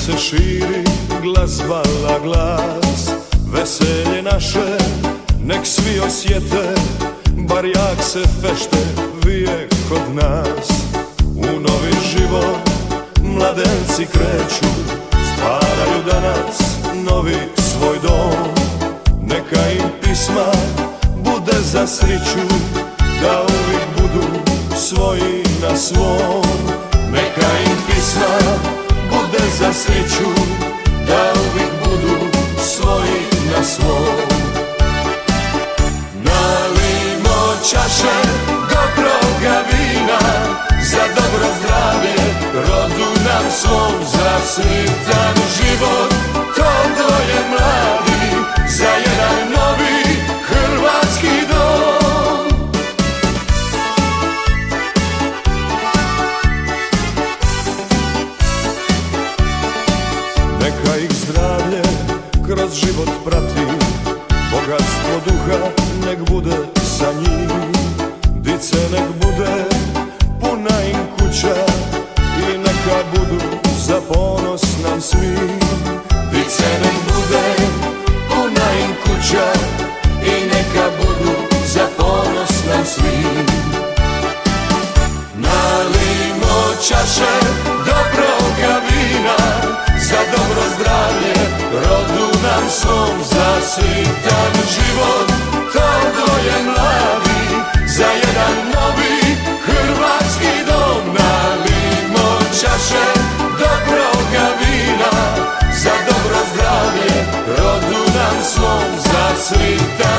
se širi glazba na glas, veselje naše nek svi osjete, bar jak se fešte vije kod nas. U novi život mladenci kreću, stvaraju danas novi svoj dom. Neka im pisma bude za sriću, da uvijek budu svoji na svom. Neka im pisma bude za sriću, da uvijek budu svoji na svom. Nalimo čaše dobroga vina, za dobro zdravlje rodu nam svom, za sretan život to dvoje mladi, za jedan novi hrvatski dom. Neka ih zdravlje kroz život prati, bogatstvo duha nek bude sa njim. Dice nek bude puna im kuća i neka budu za ponos nam svim. Dice nek bude puna im kuća i neka budu za ponos nam svim. Nalimo čaše dobroga vina, za dobro zdravlje rodu nam svom, za sretan život to dvoje mladi, za jedan novi hrvatski dom. Nalimo čaše dobroga vina, za dobro zdravlje rodu nam svom, za sretan